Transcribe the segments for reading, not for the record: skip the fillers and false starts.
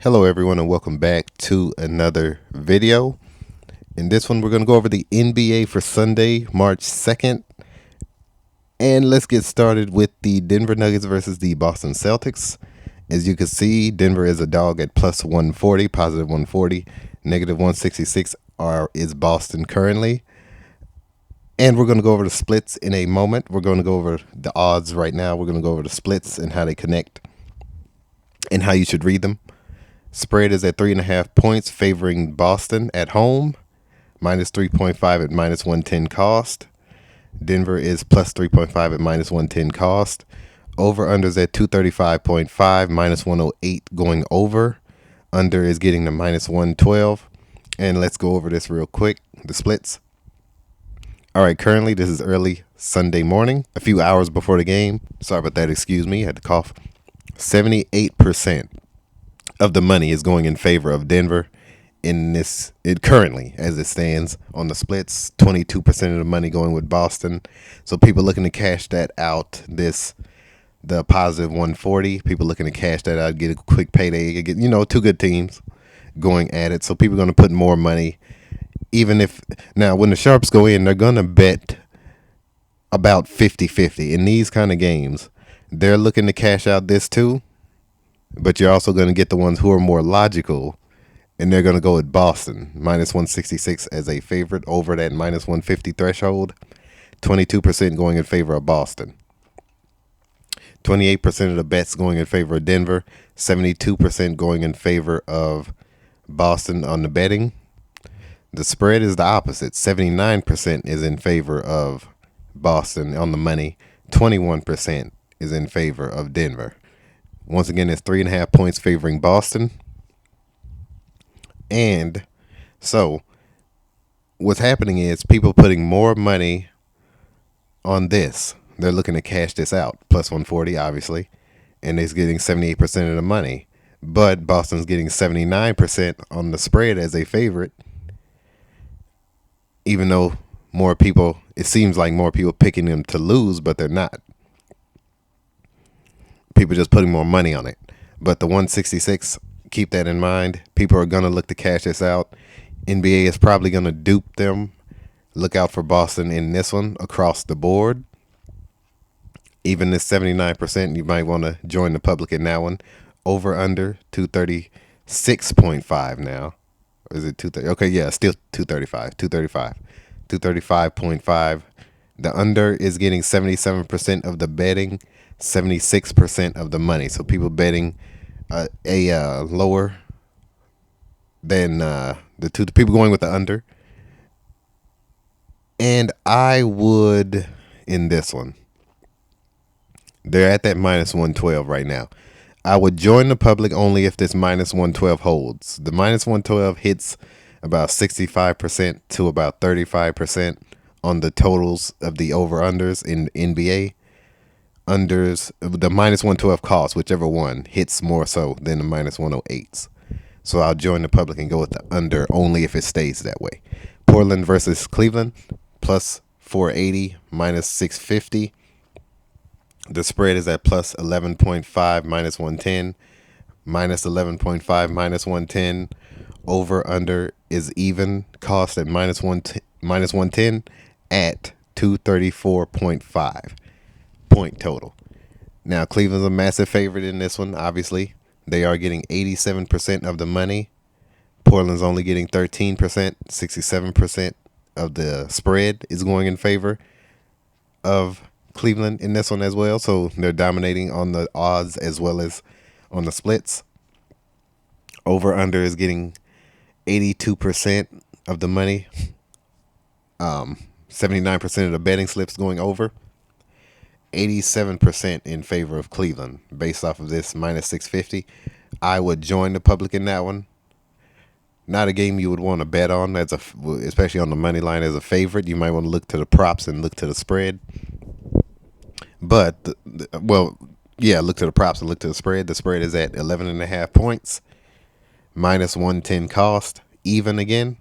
Hello everyone and welcome back to another video. In this one we're going to go over the NBA for Sunday, March 2nd. And let's get started with the Denver Nuggets versus the Boston Celtics. As you can see, Denver is a dog at plus 140, positive 140, negative 166 is Boston currently. And we're going to go over the splits in a moment. We're going to go over the odds right now. We're going to go over the splits and how they connect and how you should read them. Spread is at 3.5 points, favoring Boston at home. Minus 3.5 at minus 110 cost. Denver is plus 3.5 at minus 110 cost. Over-unders at 235.5, minus 108 going over. Under is getting the minus 112. And let's go over this real quick, the splits. All right, currently this is early Sunday morning, a few hours before the game. Sorry about that, excuse me, I had to cough. 78% of the money is going in favor of Denver in this currently as it stands on the splits. 22% of the money going with Boston. So people looking to cash that out, the positive 140, people looking to cash that out, get a quick payday, get two good teams going at it. So people are going to put more money, even if now when the sharps go in, they're going to bet about 50-50 in these kind of games. They're looking to cash out this too. But you're also going to get the ones who are more logical, and they're going to go at Boston, minus 166 as a favorite over that minus 150 threshold. 22% going in favor of Boston. 28% of the bets going in favor of Denver. 72% going in favor of Boston on the betting. The spread is the opposite. 79% is in favor of Boston on the money. 21% is in favor of Denver. Once again, it's 3.5 points favoring Boston. And so what's happening is people putting more money on this. They're looking to cash this out. Plus 140, obviously. And it's getting 78% of the money. But Boston's getting 79% on the spread as a favorite. Even though it seems like more people picking them to lose, but they're not. People just putting more money on it. But the 166, keep that in mind. People are going to look to cash this out. NBA is probably going to dupe them. Look out for Boston in this one across the board. Even this 79%, you might want to join the public in that one. Over under 236.5 now. Or is it 230? Okay, yeah, still 235. 235.5. The under is getting 77% of the betting. 76% of the money. So people betting lower than the people going with the under. And I would in this one. They're at that minus 112 right now. I would join the public only if this minus 112 holds. The minus 112 hits about 65% to about 35% on the totals of the over-unders in NBA. Unders, the minus 112 cost, whichever one hits more so than the minus 108s. So I'll join the public and go with the under only if it stays that way. Portland versus Cleveland, plus 480, minus 650. The spread is at plus 11.5, minus 110. Minus 11.5, minus 110. Over under is even. Cost at minus 110 at 234.5. Point total. Now Cleveland's a massive favorite in this one. Obviously, they are getting 87% of the money. Portland's only getting 13%. 67% of the spread is going in favor of Cleveland in this one as well. So they're dominating on the odds as well as on the splits. Over under is getting 82% of the money. 79% of the betting slips going over. 87% in favor of Cleveland based off of this minus 650. I would join the public in that one. Not a game you would want to bet on, especially on the money line as a favorite. You might want to look to the props and look to the spread. But, look to the props and look to the spread. The spread is at 11.5 points. Minus 110 cost. Even again.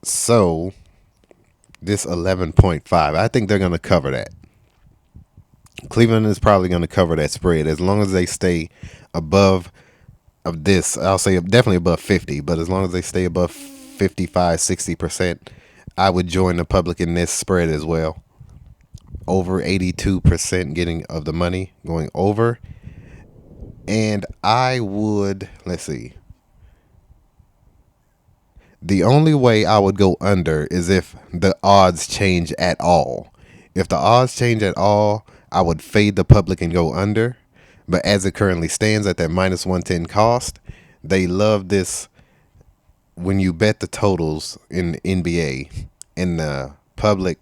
So, this 11.5, I think they're going to cover that. Cleveland is probably going to cover that spread as long as they stay above of this. I'll say definitely above 50, but as long as they stay above 55, 60%, I would join the public in this spread as well. Over 82% getting of the money going over. And I would, let's see. The only way I would go under is if the odds change at all. If the odds change at all, I would fade the public and go under. But as it currently stands at that minus 110 cost, they love this when you bet the totals in the NBA and the public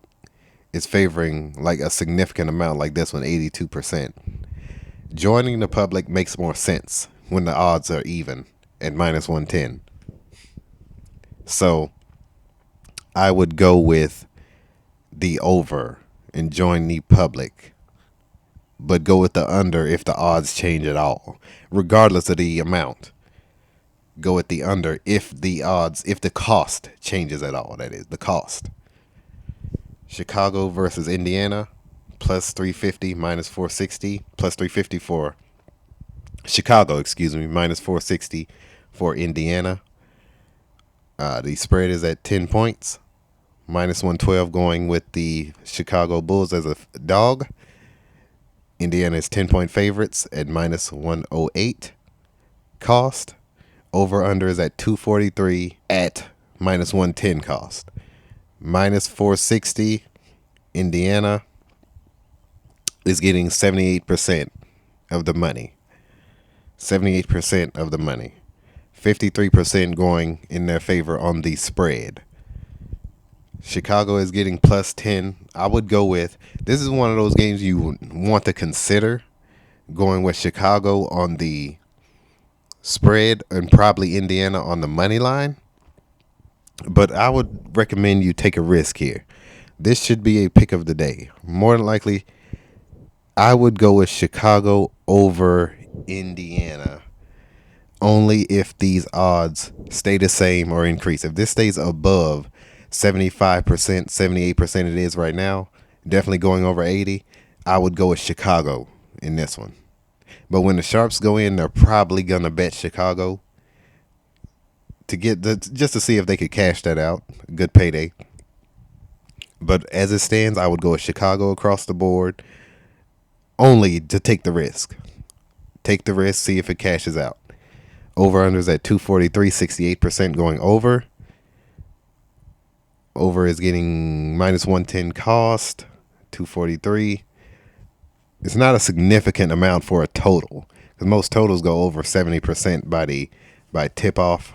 is favoring like a significant amount like this one, 82%. Joining the public makes more sense when the odds are even at minus 110. So I would go with the over and join the public, but go with the under if the odds change at all, regardless of the amount. Go with the under if the cost changes at all. That is the cost. Chicago versus Indiana, plus 350, minus 460, plus 350 for Chicago, minus 460 for Indiana. The spread is at 10 points. Minus 112 going with the Chicago Bulls as a dog. Indiana is 10-point favorites at minus 108 cost. Over under is at 243 at minus 110 cost. Minus 460. Indiana is getting 78% of the money. 78% of the money. 53% going in their favor on the spread. Chicago is getting plus 10. I would go with, this is one of those games you want to consider going with Chicago on the spread and probably Indiana on the money line. But I would recommend you take a risk here. This should be a pick of the day. More than likely, I would go with Chicago over Indiana. Only if these odds stay the same or increase. If this stays above 75%, 78% it is right now, definitely going over 80, I would go with Chicago in this one. But when the sharps go in, they're probably going to bet Chicago to get just to see if they could cash that out. Good payday. But as it stands, I would go with Chicago across the board only to take the risk. Take the risk, see if it cashes out. Over-unders at 243, 68% going over. Over is getting minus 110 cost, 243. It's not a significant amount for a total, because most totals go over 70% by tip-off.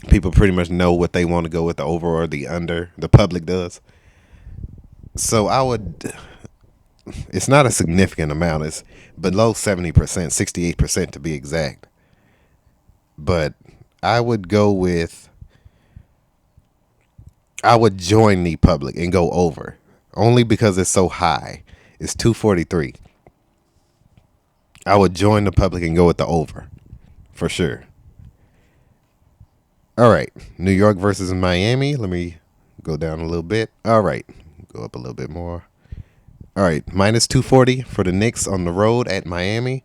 People pretty much know what they want to go with, the over or the under. The public does. So it's not a significant amount. It's below 70%, 68% to be exact. But I would join the public and go over. Only because it's so high. It's 243. I would join the public and go with the over. For sure. All right. New York versus Miami. Let me go down a little bit. All right. Go up a little bit more. All right. Minus 240 for the Knicks on the road at Miami.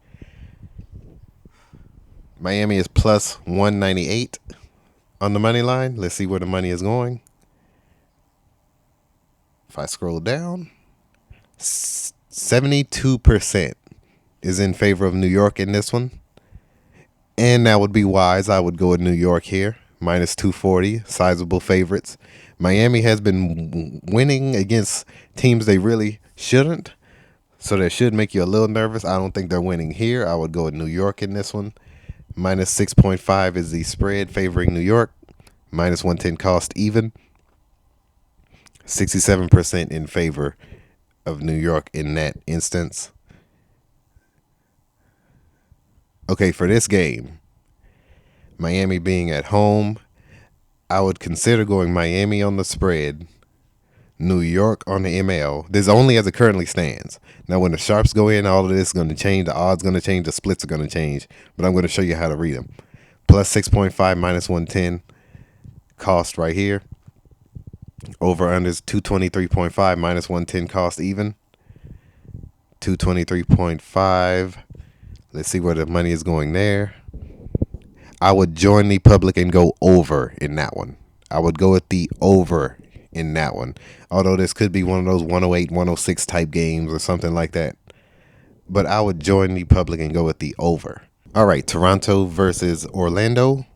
Miami is plus 198 on the money line. Let's see where the money is going. If I scroll down, 72% is in favor of New York in this one. And that would be wise. I would go with New York here. Minus 240, sizable favorites. Miami has been winning against teams they really shouldn't. So that should make you a little nervous. I don't think they're winning here. I would go with New York in this one. Minus 6.5 is the spread favoring New York. Minus 110 cost even. 67% in favor of New York in that instance. Okay, for this game, Miami being at home, I would consider going Miami on the spread, New York on the ML. This only as it currently stands. Now, when the sharps go in, all of this is going to change. The odds going to change. The splits are going to change. But I'm going to show you how to read them. Plus 6.5, minus 110 cost right here. Over-unders 223.5, minus 110 cost even. 223.5. Let's see where the money is going there. I would join the public and go over in that one. I would go with the over in that one. Although this could be one of those 108, 106 type games or something like that. But I would join the public and go with the over. All right, Toronto versus Orlando.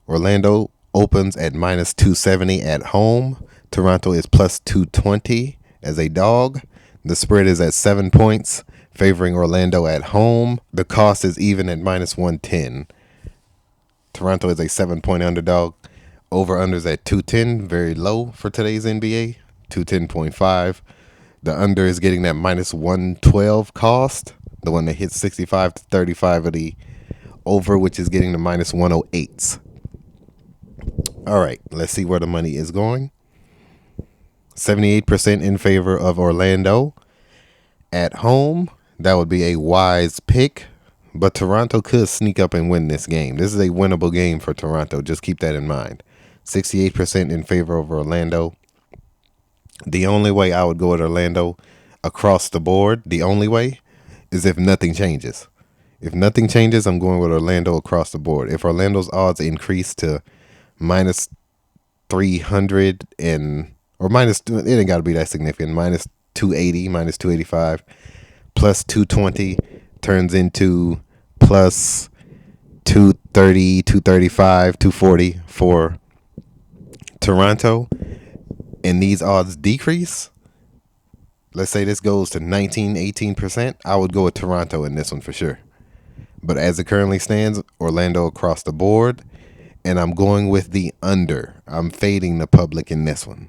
Orlando opens at minus 270 at home. Toronto is plus 220 as a dog. The spread is at 7 points, favoring Orlando at home. The cost is even at minus 110. Toronto is a 7-point underdog. Over-unders at 210, very low for today's NBA, 210.5. The under is getting that minus 112 cost, the one that hits 65 to 35 of the over, which is getting the minus 108s. All right, let's see where the money is going. 78% in favor of Orlando. At home, that would be a wise pick, but Toronto could sneak up and win this game. This is a winnable game for Toronto. Just keep that in mind. 68% in favor of Orlando. The only way I would go with Orlando across the board, the only way, is if nothing changes. If nothing changes, I'm going with Orlando across the board. If Orlando's odds increase to minus 300 or minus, it ain't got to be that significant, minus 280, minus 285, plus 220 turns into plus 230, 235, 240 for Toronto, and these odds decrease. Let's say this goes to 19, 18%. I would go with Toronto in this one for sure. But as it currently stands, Orlando across the board, and I'm going with the under. I'm fading the public in this one.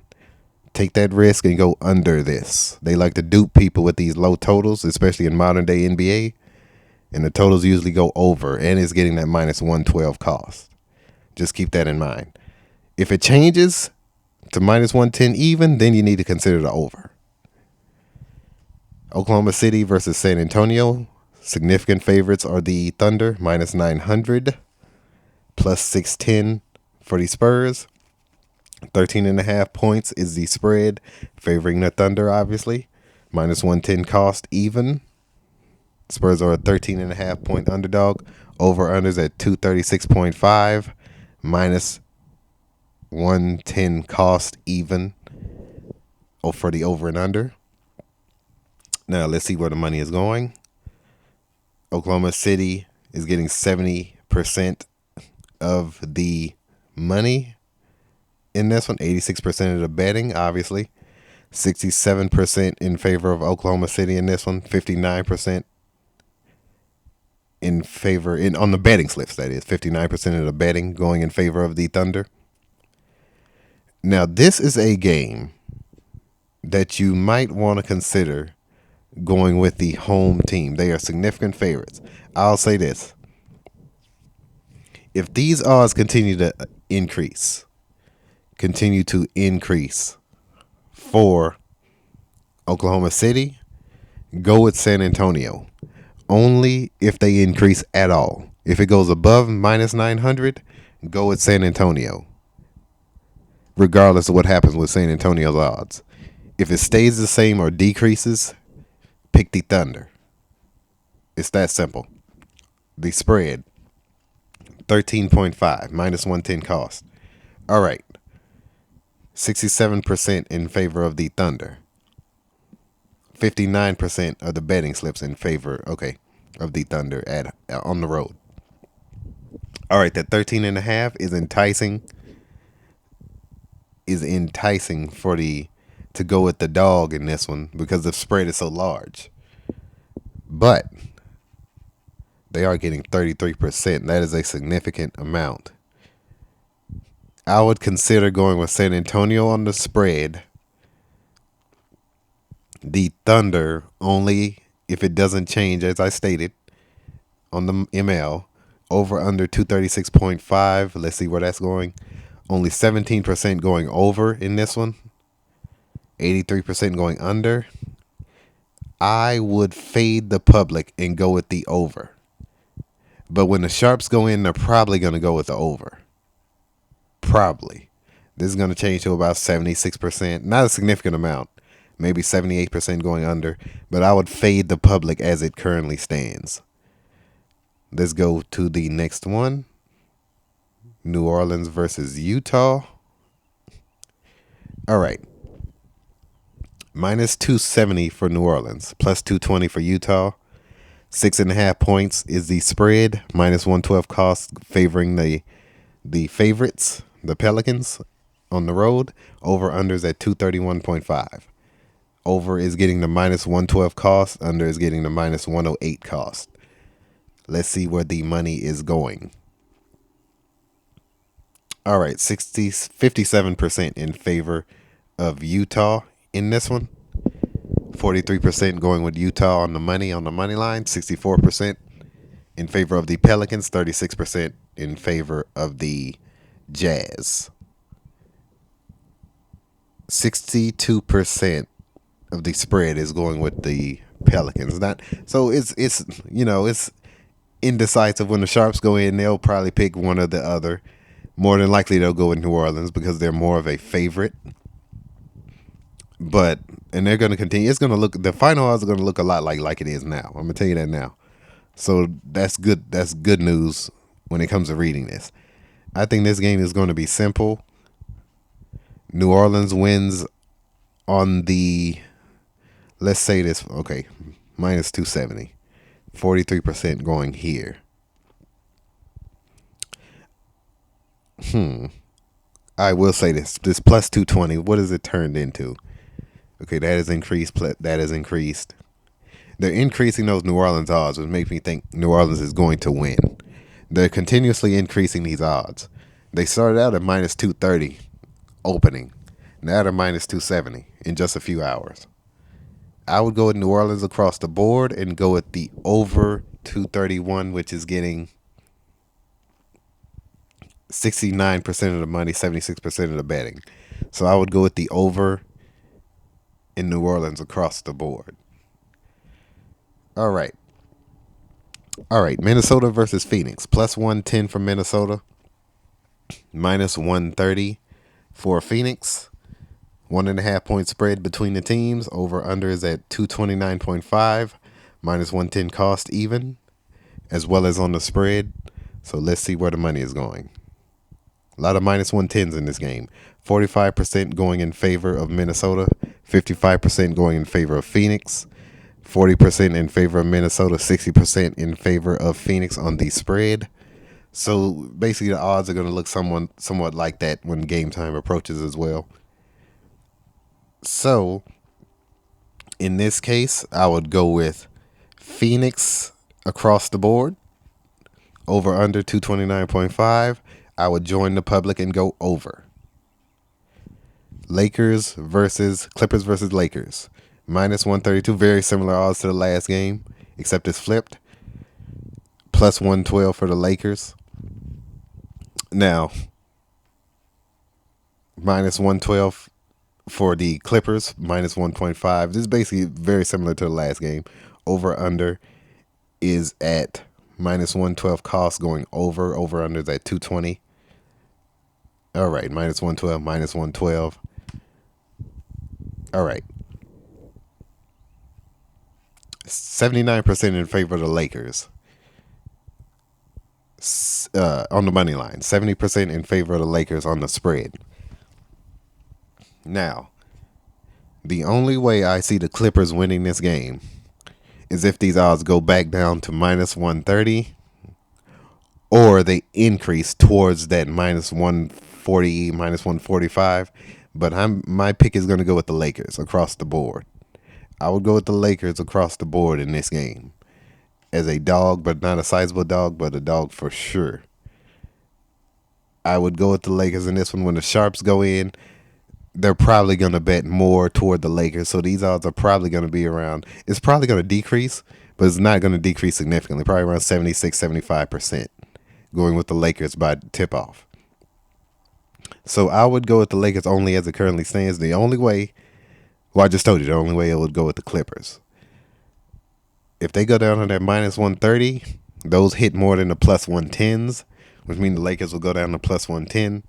Take that risk and go under this. They like to dupe people with these low totals, especially in modern day NBA. And the totals usually go over, and it's getting that minus 112 cost. Just keep that in mind. If it changes to minus 110 even, then you need to consider the over. Oklahoma City versus San Antonio. Significant favorites are the Thunder, minus 900, plus 610 for the Spurs. 13.5 points is the spread, favoring the Thunder, obviously. Minus 110 cost even. Spurs are a 13.5 point underdog. Over-unders at 236.5. Minus 110 cost even for the over and under. Now, let's see where the money is going. Oklahoma City is getting 70% of the money in this one. 86% of the betting, obviously. 67% in favor of Oklahoma City in this one. 59% in favor, on the betting slips, that is. 59% of the betting going in favor of the Thunder. Now, this is a game that you might want to consider going with the home team. They are significant favorites. I'll say this. If these odds continue to increase for Oklahoma City, go with San Antonio. Only if they increase at all. If it goes above minus 900, go with San Antonio. Regardless of what happens with San Antonio's odds. If it stays the same or decreases, pick the Thunder. It's that simple. The spread, 13.5, minus 110 cost. All right. 67% in favor of the Thunder. 59% of the betting slips in favor, of the Thunder on the road. All right, that 13.5 is enticing. To go with the dog in this one because the spread is so large. But they are getting 33%. That is a significant amount. I would consider going with San Antonio on the spread. The Thunder only if it doesn't change, as I stated on the ML. Over under 236.5. Let's see where that's going. Only 17% going over in this one. 83% going under. I would fade the public and go with the over. But when the sharps go in, they're probably going to go with the over. Probably. This is going to change to about 76%. Not a significant amount. Maybe 78% going under. But I would fade the public as it currently stands. Let's go to the next one. New Orleans versus Utah. All right. Minus 270 for New Orleans, plus 220 for Utah. 6.5 points is the spread. Minus 112 cost favoring the favorites, the Pelicans, on the road. Over unders at 231.5. Over is getting the minus 112 cost. Under is getting the minus 108 cost. Let's see where the money is going. All right, 57% in favor of Utah in this one. 43% going with Utah on the money line. 64% in favor of the Pelicans. 36% in favor of the Jazz. 62% of the spread is going with the Pelicans. Not so it's it's indecisive. When the Sharps go in, they'll probably pick one or the other. More than likely, they'll go with New Orleans because they're more of a favorite. And they're going to continue. It's going to look. The final odds are going to look a lot like it is now. I'm going to tell you that now. So that's good. That's good news when it comes to reading this. I think this game is going to be simple. New Orleans wins on the, let's say this, okay, minus 270. 43% going here. I will say this plus 220, what has it turned into? Okay, that has increased. That has increased. They're increasing those New Orleans odds, which makes me think New Orleans is going to win. They're continuously increasing these odds. They started out at minus 230 opening. Now they're minus 270 in just a few hours. I would go with New Orleans across the board and go with the over 231, which is getting 69% of the money, 76% of the betting. So I would go with the over in New Orleans across the board. All right. Minnesota versus Phoenix. Plus 110 for Minnesota. Minus 130 for Phoenix. 1.5 point spread between the teams. Over under is at 229.5. Minus 110 cost even, as well as on the spread. So let's see where the money is going. A lot of minus 110s in this game. 45% going in favor of Minnesota. 55% going in favor of Phoenix. 40% in favor of Minnesota. 60% in favor of Phoenix on the spread. So basically the odds are going to look somewhat like that when game time approaches as well. So in this case, I would go with Phoenix across the board. Over under 229.5. I would join the public and go over. Clippers versus Lakers. Minus 132. Very similar odds to the last game, except it's flipped. Plus 112 for the Lakers. Now, minus 112 for the Clippers. Minus 1.5. This is basically very similar to the last game. Over under is at minus 112 cost going over. Over under is at 220. All right, minus 112, minus 112. All right. 79% in favor of the Lakers on the money line. 70% in favor of the Lakers on the spread. Now, the only way I see the Clippers winning this game is if these odds go back down to minus 130 or they increase towards that minus 140, minus 145. But my pick is going to go with the Lakers across the board. I would go with the Lakers across the board in this game. As a dog, but not a sizable dog, but a dog for sure. I would go with the Lakers in this one. When the Sharps go in, they're probably going to bet more toward the Lakers. So these odds are probably going to be around. It's probably going to decrease, but it's not going to decrease significantly. Probably around 76, 75% going with the Lakers by tip-off. So I would go with the Lakers only as it currently stands. The only way, well, I just told you, the only way it would go with the Clippers. If they go down to that minus 130, those hit more than the plus 110s, which means the Lakers will go down to plus 110.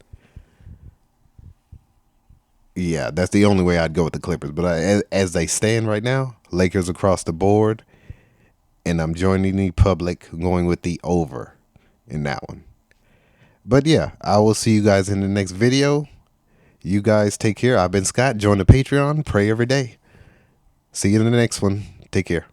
Yeah, that's the only way I'd go with the Clippers. But as they stand right now, Lakers across the board, and I'm joining the public going with the over in that one. But yeah, I will see you guys in the next video. You guys take care. I've been Scott. Join the Patreon. Pray every day. See you in the next one. Take care.